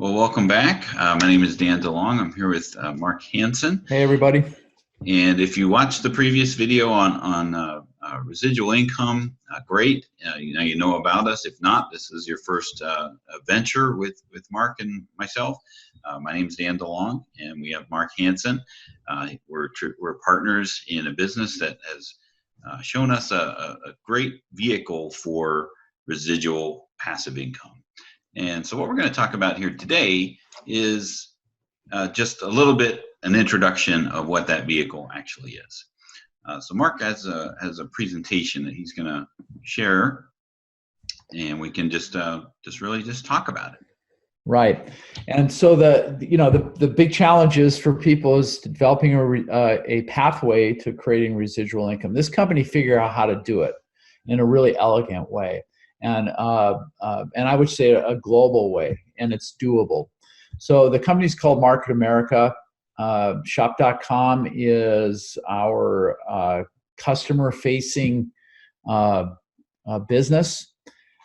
Well, welcome back. My name is Dan DeLong. I'm here with Mark Hansen. Hey, everybody. And if you watched the previous video on residual income, great. You know about us. If not, this is your first venture with Mark and myself. My name is Dan DeLong, and we have Mark Hansen. We're partners in a business that has shown us a great vehicle for residual passive income. And so what we're going to talk about here today is just a little bit an introduction of what that vehicle actually is. So Mark has a presentation that he's going to share, and we can just really talk about it. Right. And so the big challenges for people is developing a pathway to creating residual income. This company figured out how to do it in a really elegant way. And I would say a global way, and it's doable. So the company's called Market America. Shop.com is our customer-facing business.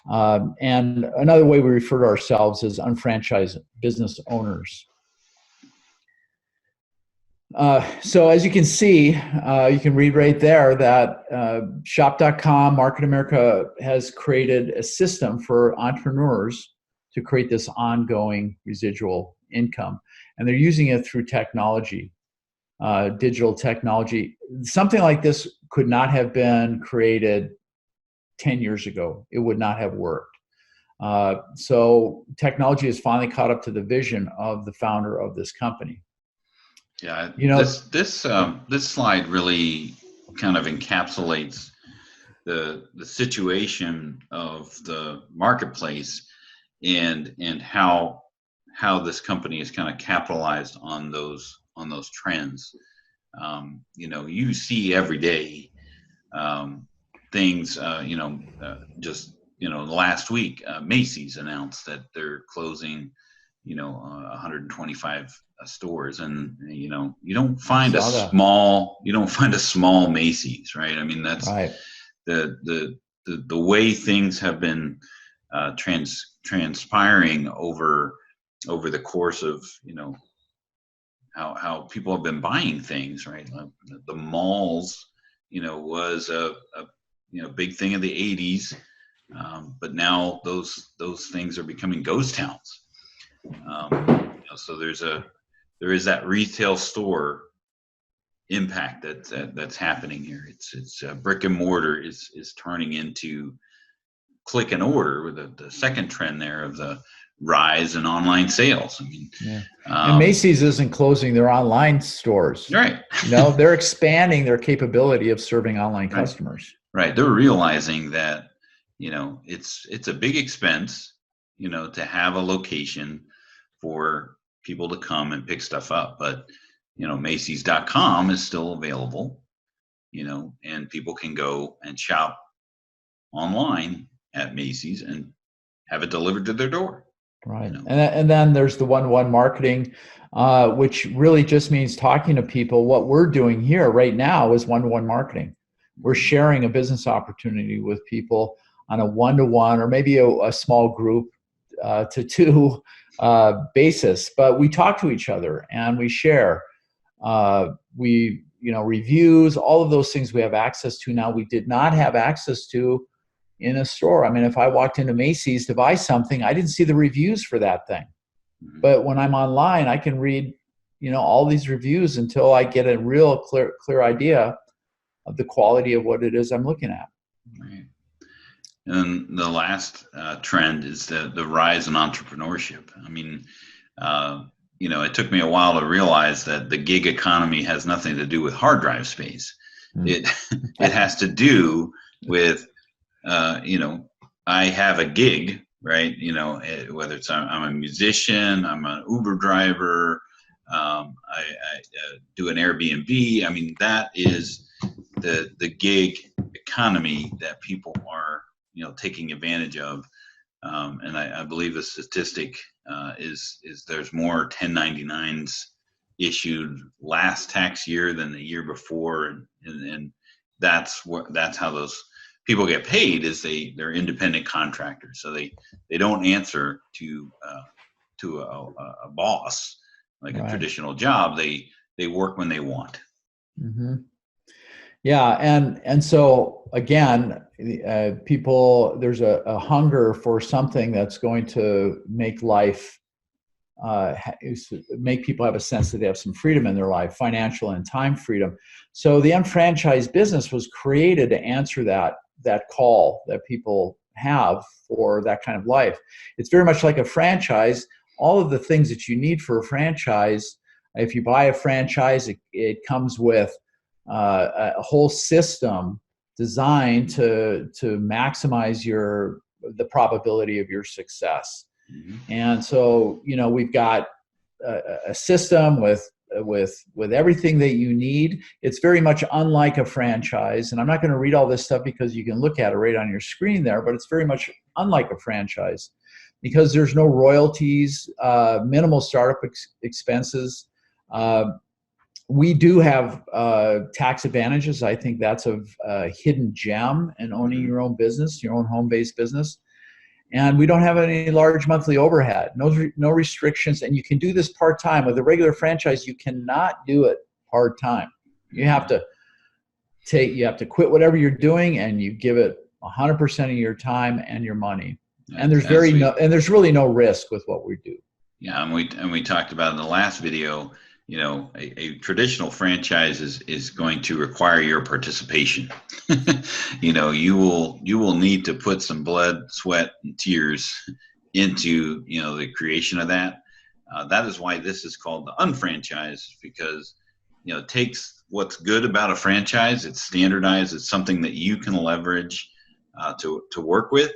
And another way we refer to ourselves is unfranchised business owners. So as you can see, you can read right there that Shop.com, Market America has created a system for entrepreneurs to create this ongoing residual income. And they're using it through technology, digital technology. Something like this could not have been created 10 years ago. It would not have worked. So technology has finally caught up to the vision of the founder of this company. Yeah, this slide really kind of encapsulates the situation of the marketplace and how this company is kind of capitalized on those trends. You see every day things. Last week Macy's announced that they're closing 125 stores, and you don't find a small Macy's, right? I mean, that's right. The way things have been transpiring over the course of how people have been buying things, right? The malls was a big thing in the 80s, but now those things are becoming ghost towns. So there is that retail store impact that's happening here. It's brick and mortar is turning into click and order, with the second trend there of the rise in online sales. I mean, yeah. And Macy's isn't closing their online stores, right? They're expanding their capability of serving online customers. Right. They're realizing that it's a big expense to have a location for people to come and pick stuff up, but Macy's.com is still available, and people can go and shop online at Macy's and have it delivered to their door. Right. And then there's the one-to-one marketing, which really just means talking to people. What we're doing here right now is one-to-one marketing. We're sharing a business opportunity with people on a one-to-one or maybe a small group to two basis, but we talk to each other and we share. Reviews, all of those things we have access to now we did not have access to in a store. I mean, if I walked into Macy's to buy something, I didn't see the reviews for that thing. Mm-hmm. But when I'm online, I can read, all these reviews until I get a real clear idea of the quality of what it is I'm looking at. Right. And the last trend is the rise in entrepreneurship. I mean, it took me a while to realize that the gig economy has nothing to do with hard drive space. Mm-hmm. It has to do with I have a gig, right? Whether it's I'm a musician, I'm an Uber driver, I do an Airbnb. I mean, that is the gig economy that people are taking advantage of, and I believe the statistic is there's more 1099s issued last tax year than the year before, and that's how those people get paid, is they're independent contractors, so they don't answer to to a boss, like a Right. traditional job. They work when they want. Mm-hmm. Yeah, and so again, people, there's a hunger for something that's going to make life, make people have a sense that they have some freedom in their life, financial and time freedom. So the unfranchised business was created to answer that call that people have for that kind of life. It's very much like a franchise. All of the things that you need for a franchise, if you buy a franchise, it comes with a whole system designed to maximize the probability of your success. Mm-hmm. And so, we've got a system with everything that you need. It's very much unlike a franchise. And I'm not going to read all this stuff because you can look at it right on your screen there, but it's very much unlike a franchise because there's no royalties, minimal startup expenses. We do have tax advantages. I think that's a hidden gem in owning your own business, your own home-based business. And we don't have any large monthly overhead, no restrictions, and you can do this part-time. With a regular franchise, you cannot do it part-time. You have to quit whatever you're doing, and you give it 100% of your time and your money. And there's there's really no risk with what we do. Yeah, and we talked about in the last video. A traditional franchise is going to require your participation. You will need to put some blood, sweat, and tears into, the creation of that. That is why this is called the unfranchise, because, it takes what's good about a franchise. It's standardized. It's something that you can leverage to work with.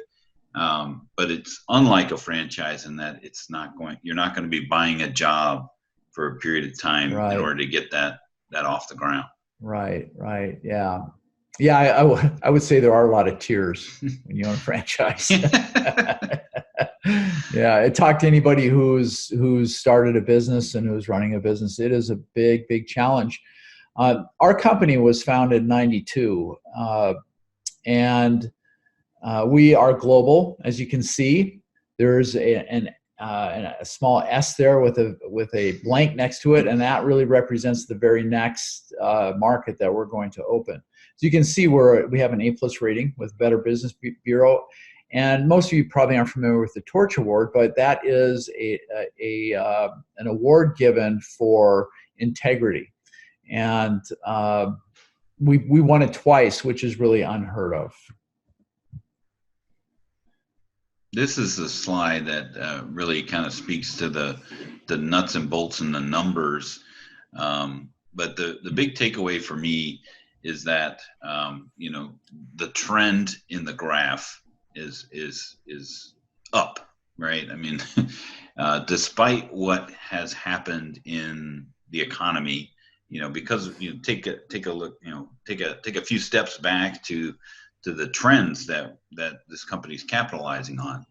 But it's unlike a franchise in that you're not going to be buying a job for a period of time in order to get that off the ground. Right. Yeah. I would say there are a lot of tears when you own a franchise. Yeah. I talk to anybody who's started a business and who's running a business. It is a big, big challenge. Our company was founded in '92, and we are global, as you can see. There's a small S there with a blank next to it, and that really represents the very next market that we're going to open. So you can see we have an A+ rating with Better Business Bureau, and most of you probably aren't familiar with the Torch Award, but that is an award given for integrity, and we won it twice, which is really unheard of. This is a slide that really kind of speaks to the nuts and bolts and the numbers. But the big takeaway for me is that, the trend in the graph is up, right? I mean, despite what has happened in the economy, because take a look, take a few steps back to the trends that this company is capitalizing on.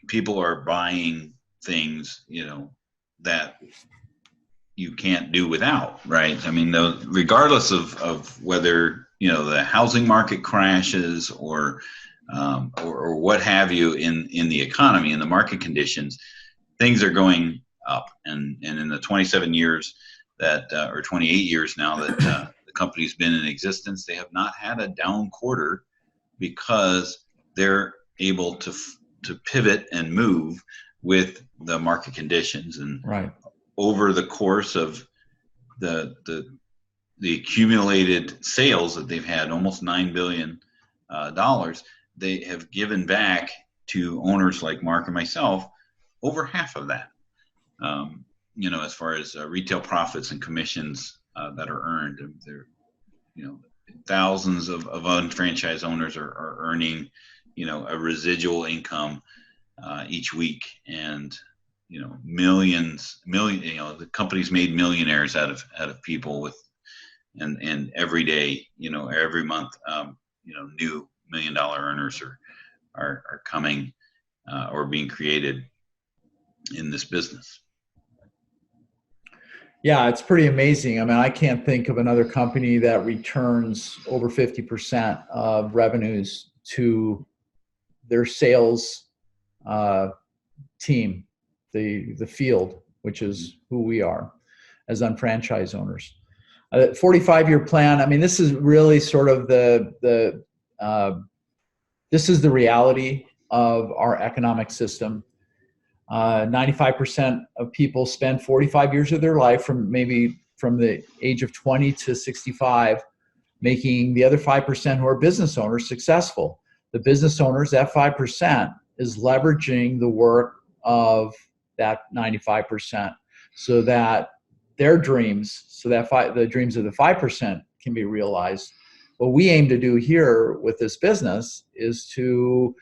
People are buying things, that you can't do without, right? I mean, regardless of whether, the housing market crashes or what have you in the economy and the market conditions, things are going up. And in the 27 years or 28 years now that the company's been in existence, they have not had a down quarter because they're able to pivot and move with the market conditions. And over the course of the accumulated sales that they've had, almost $9 billion, they have given back to owners like Mark and myself over half of that. As far as retail profits and commissions that are earned, there, thousands of unfranchised owners are earning, a residual income each week, and the company's made millionaires out of people with, and every day, every month, new $1 million earners are coming or being created in this business. Yeah, it's pretty amazing. I mean, I can't think of another company that returns over 50% of revenues to their sales team, the field, which is who we are as unfranchised owners. 45-year plan. I mean, this is really sort of this is the reality of our economic system. 95% of people spend 45 years of their life from the age of 20 to 65, making the other 5% who are business owners successful. The business owners, that 5%, is leveraging the work of that 95% so that their dreams, the dreams of the 5% can be realized. What we aim to do here with this business is to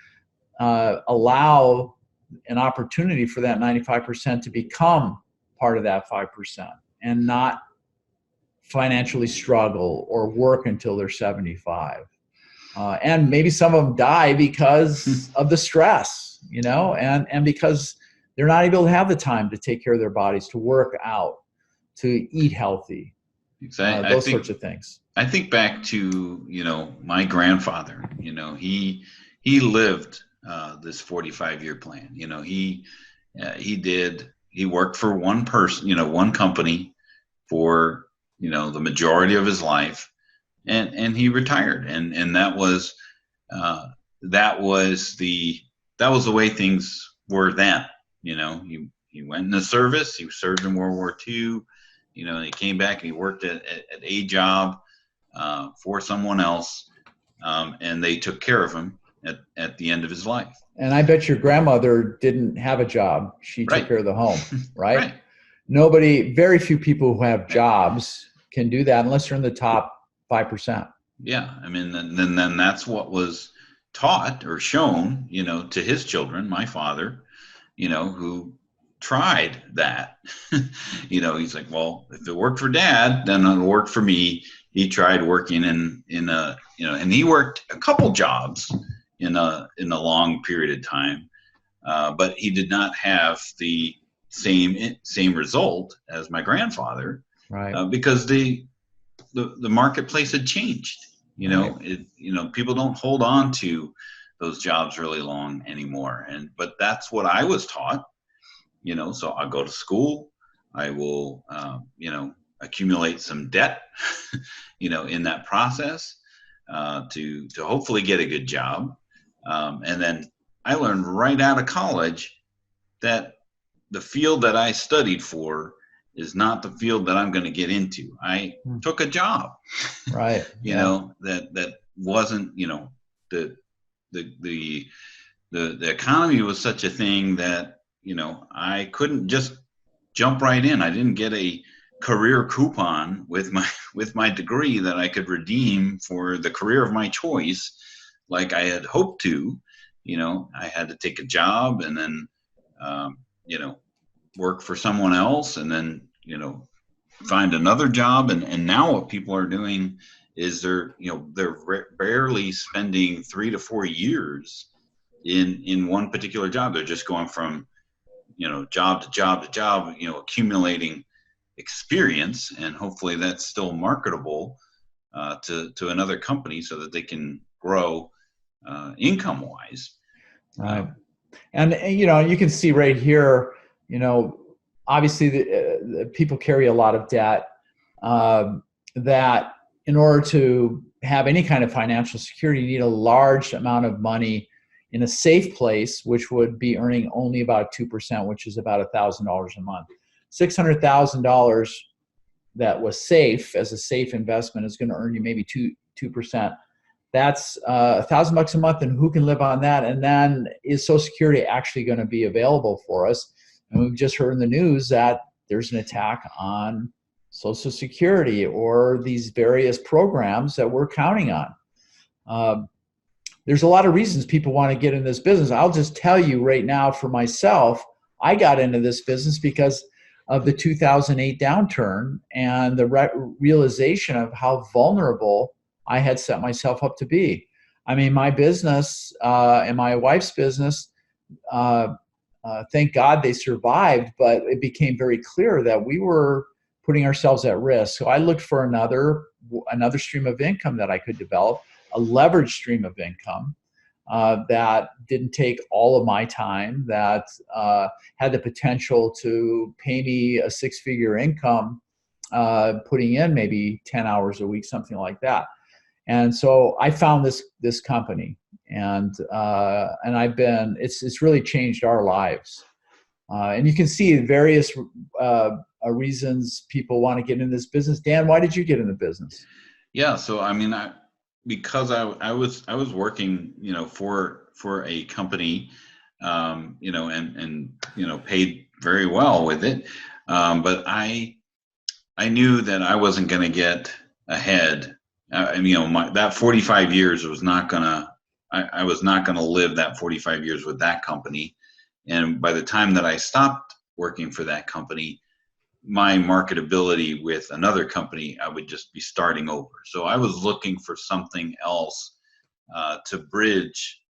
allow an opportunity for that 95% to become part of that 5% and not financially struggle or work until they're 75. And maybe some of them die because of the stress, and because they're not able to have the time to take care of their bodies, to work out, to eat healthy, those sorts of things. I think back to, my grandfather, he lived this 45-year plan. He worked for one person, one company for, the majority of his life, and he retired. And that was the way things were then. He went in the service, he served in World War II, he came back and he worked at a job for someone else, and they took care of him at the end of his life. And I bet your grandmother didn't have a job. She took care of the home, right? Very few people who have jobs can do that unless you're in the top 5%. Yeah. I mean, then that's what was taught or shown, to his children, my father, who tried that. He's like, well, if it worked for Dad, then it'll work for me. He tried working in a, and he worked a couple jobs in a long period of time, but he did not have the same result as my grandfather, right? Because the marketplace had changed. People don't hold on to those jobs really long anymore, but that's what I was taught. So I'll go to school, I will accumulate some debt, in that process, to hopefully get a good job. And then I learned right out of college that the field that I studied for is not the field that I'm going to get into. I took a job, right? That wasn't, the economy was such a thing that, I couldn't just jump right in. I didn't get a career coupon with my degree that I could redeem for the career of my choice, like I had hoped to. I had to take a job and then, work for someone else, and then, find another job. And now what people are doing is they're barely spending 3 to 4 years in one particular job. They're just going from, job to job to job, accumulating experience, and hopefully that's still marketable to another company so that they can grow income wise. Right. And you can see right here, obviously the people carry a lot of debt, that in order to have any kind of financial security, you need a large amount of money in a safe place, which would be earning only about 2%, which is about $1,000 a month. $600,000 that was safe as a safe investment is going to earn you maybe 2%. That's $1,000 a month, and who can live on that? And then is Social Security actually going to be available for us? And we've just heard in the news that there's an attack on Social Security or these various programs that we're counting on. There's a lot of reasons people want to get in this business. I'll just tell you right now for myself, I got into this business because of the 2008 downturn and the realization of how vulnerable I had set myself up to be. I mean, my business and my wife's business, thank God they survived, but it became very clear that we were putting ourselves at risk. So I looked for another stream of income that I could develop, a leveraged stream of income. that didn't take all of my time, that had the potential to pay me a six-figure income, putting in maybe 10 hours a week, something like that. And so I found this company, and it's really changed our lives. And you can see various reasons people want to get in this business. Dan, why did you get in the business? Yeah, so I mean, because I was working, for a company, and paid very well with it, but I knew that I wasn't going to get ahead. That 45 years was not gonna. I was not going to live that 45 years with that company, and by the time that I stopped working for that company, my marketability with another company, I would just be starting over. So I was looking for something else to bridge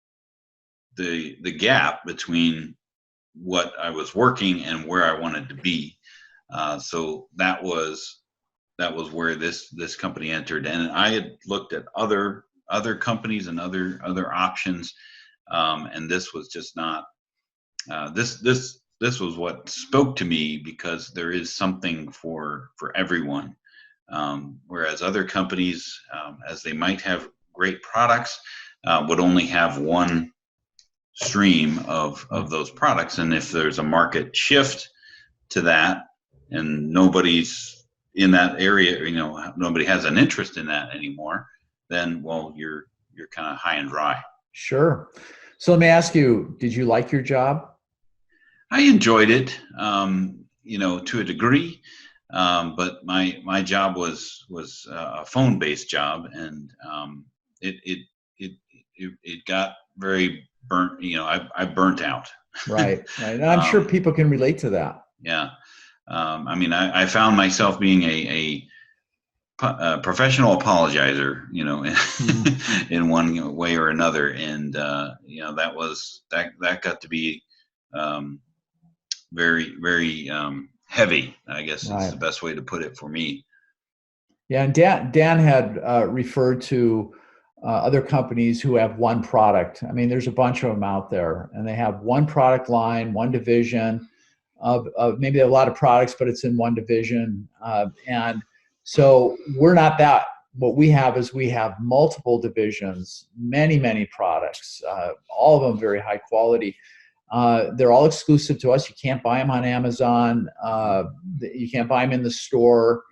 the gap between what I was working and where I wanted to be. So that was where this company entered, and I had looked at other companies and other options, and this was just not this was what spoke to me, because there is something for everyone. Whereas other companies, as they might have great products, would only have one stream of those products. And if there's a market shift to that and nobody's in that area, nobody has an interest in that anymore, then, well, you're kind of high and dry. Sure. So let me ask you, did you like your job? I enjoyed it, to a degree, but my job was a phone-based job, and it got very burnt. I burnt out. Right. And I'm sure people can relate to that. Yeah. I found myself being a professional apologizer, in one way or another, and that got to be very, very heavy, I guess. Right. Is the best way to put it for me. Yeah, and Dan had referred to other companies who have one product. I mean, there's a bunch of them out there, and they have one product line, one division of maybe a lot of products, but it's in one division. And so we're not that. What we have is we have multiple divisions, many, many products, all of them very high quality. They're all exclusive to us. You can't buy them on Amazon. You can't buy them in the store.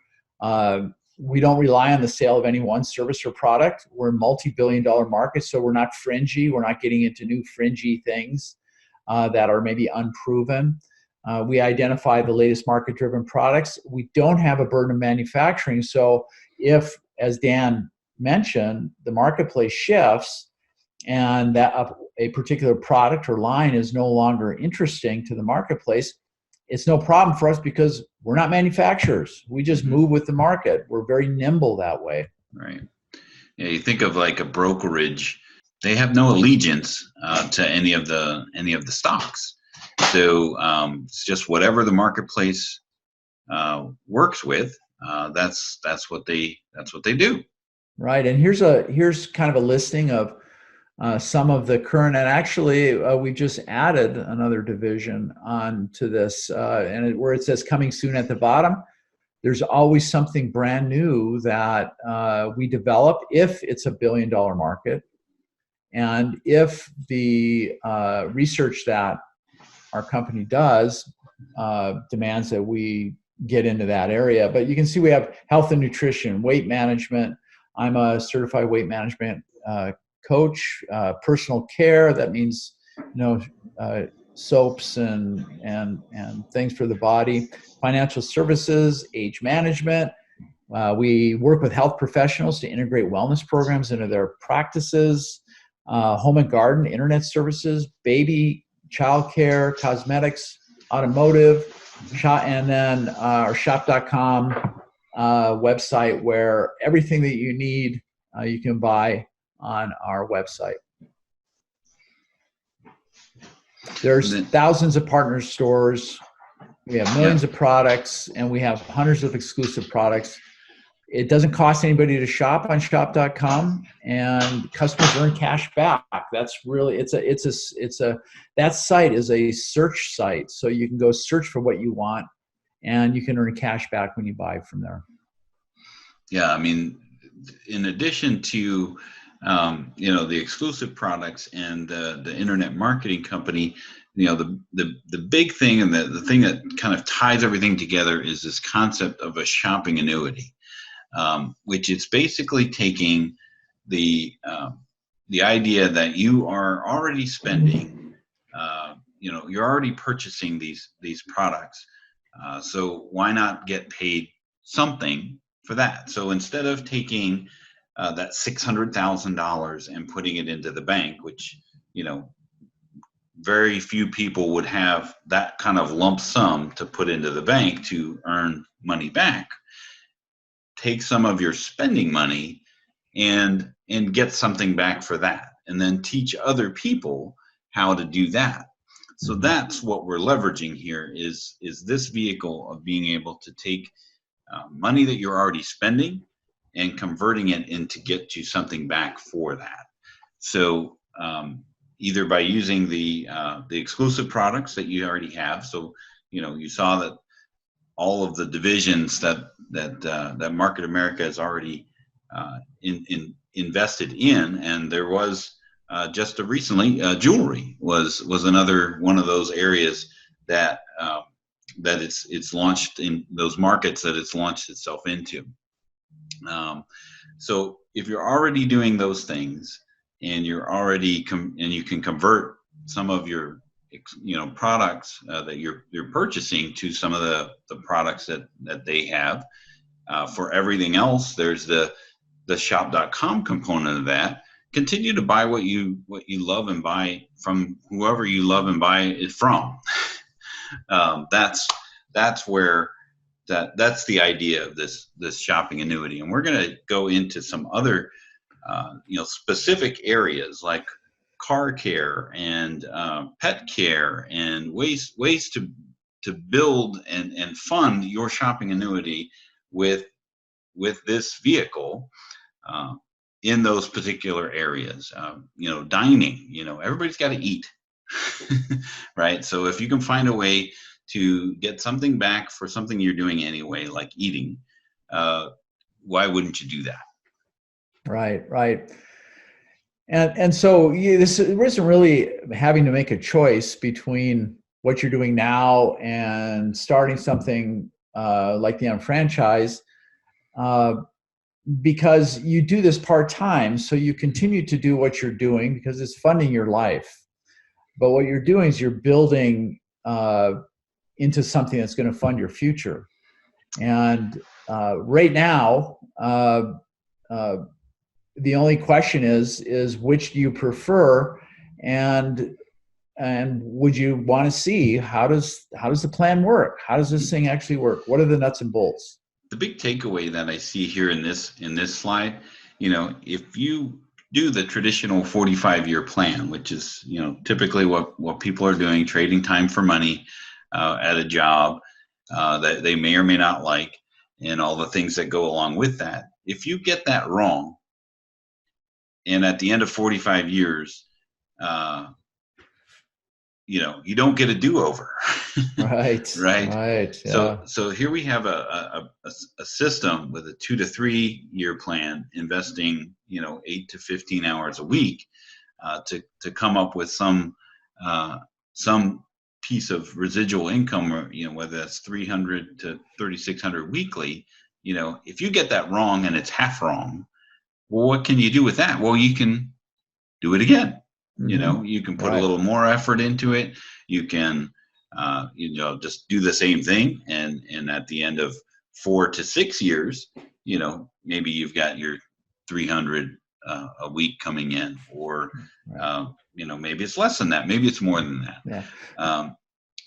We don't rely on the sale of any one service or product. We're a multi-billion-dollar market, so we're not fringy. We're not getting into new fringy things that are maybe unproven. We identify the latest market-driven products. We don't have a burden of manufacturing. So if, as Dan mentioned, the marketplace shifts and that a particular product or line is no longer interesting to the marketplace, it's no problem for us because we're not manufacturers. We just move with the market. We're very nimble that way. Right. Yeah, you think of like a brokerage, they have no allegiance to any of the stocks. So it's just whatever the marketplace works with. That's what they do. Right. And here's kind of a listing of some of the current, and actually we just added another division onto this, where it says coming soon at the bottom. There's always something brand new that we develop if it's $1 billion market, and if the research that our company does demands that we get into that area. But you can see we have health and nutrition, weight management. I'm a certified weight management coach, personal care. That means, soaps and things for the body. Financial services, age management. We work with health professionals to integrate wellness programs into their practices. Home and garden, internet services, baby, childcare, cosmetics, automotive, and then our shop.com website, where everything that you need you can buy on our website. There's thousands of partner stores. We have millions of products, and we have hundreds of exclusive products. it doesn't cost anybody to shop on shop.com, and customers earn cash back. That's really, that site is a search site. So you can go search for what you want and you can earn cash back when you buy from there. Yeah. I mean, in addition to, the exclusive products and the internet marketing company, the big thing and the thing that kind of ties everything together is this concept of a shopping annuity. Which is basically taking the idea that you are already spending, you're already purchasing these products. So why not get paid something for that? So instead of taking that $600,000 and putting it into the bank, which, very few people would have that kind of lump sum to put into the bank to earn money back. Take some of your spending money and get something back for that, and then teach other people how to do that. So that's what we're leveraging here is this vehicle of being able to take money that you're already spending and converting it into get you something back for that. So either by using the exclusive products that you already have. So you saw that all of the divisions that Market America has already invested in, and there was just recently jewelry was another one of those areas that it's launched in those markets that it's launched itself into. So if you're already doing those things and you're already and you can convert some of your products that you're purchasing to some of the products that they have. For everything else, there's the shop.com component of that. Continue to buy what you love and buy from whoever you love and buy it from. That's where that's the idea of this shopping annuity. And we're going to go into some other specific areas like car care and pet care and ways to build and fund your shopping annuity with this vehicle in those particular areas. Dining, everybody's got to eat, right? So if you can find a way to get something back for something you're doing anyway, like eating, why wouldn't you do that? Right. And so this isn't really having to make a choice between what you're doing now and starting something like the Unfranchise, because you do this part-time, so you continue to do what you're doing because it's funding your life. But what you're doing is you're building into something that's going to fund your future. And right now, the only question is which do you prefer, and would you want to see how does the plan work? How does this thing actually work? What are the nuts and bolts? The big takeaway that I see here in this slide, if you do the traditional 45-year plan, which is typically what people are doing, trading time for money at a job that they may or may not like, and all the things that go along with that. If you get that wrong, and at the end of 45 years, you don't get a do-over. Right. Right. Yeah. So here we have a system with a 2 to 3 year plan, investing 8 to 15 hours a week to come up with some piece of residual income, or whether that's 300 to 3,600 weekly. If you get that wrong and it's half wrong, well, what can you do with that? Well, you can do it again. You can put a little more effort into it. You can, just do the same thing. And at the end of 4 to 6 years, maybe you've got your 300 a week coming in, or, maybe it's less than that. Maybe it's more than that. Yeah.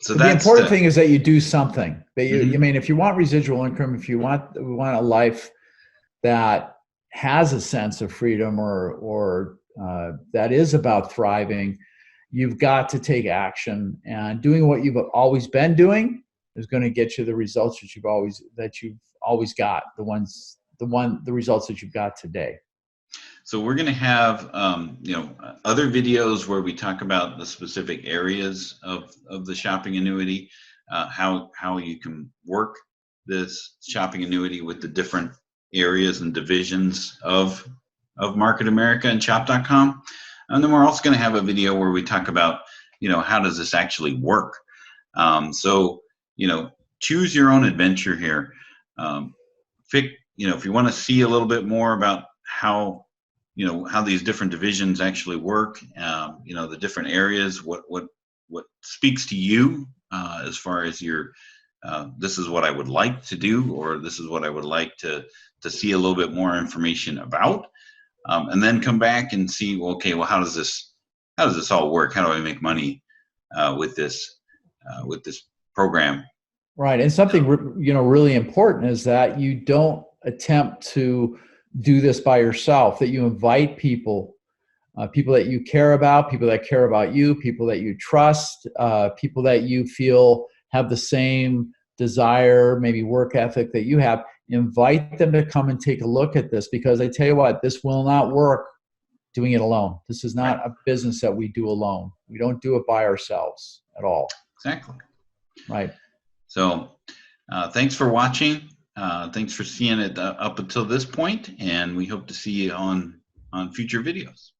So the important thing is that you do something. That you mean, if you want residual income, if you want a life that has a sense of freedom or that is about thriving, you've got to take action, and doing what you've always been doing is going to get you the results that you've always got, the ones the results that you've got today. So we're going to have, other videos where we talk about the specific areas of the shopping annuity, how you can work this shopping annuity with the different areas and divisions of Market America and Shop.com. And then we're also going to have a video where we talk about, how does this actually work? So, choose your own adventure here. If you want to see a little bit more about how these different divisions actually work, the different areas, what speaks to you as far as your, this is what I would like to do, or this is what I would like to see a little bit more information about, and then come back and see, well, okay, well, how does this all work? How do I make money with this program? Right, and something really important is that you don't attempt to do this by yourself, that you invite people that you care about, people that care about you, people that you trust, people that you feel have the same desire, maybe work ethic that you have. Invite them to come and take a look at this, because I tell you what, this will not work doing it alone. This is not a business that we do alone. We don't do it by ourselves at all. Exactly. Right. So thanks for watching. Thanks for seeing it up until this point, and we hope to see you on future videos.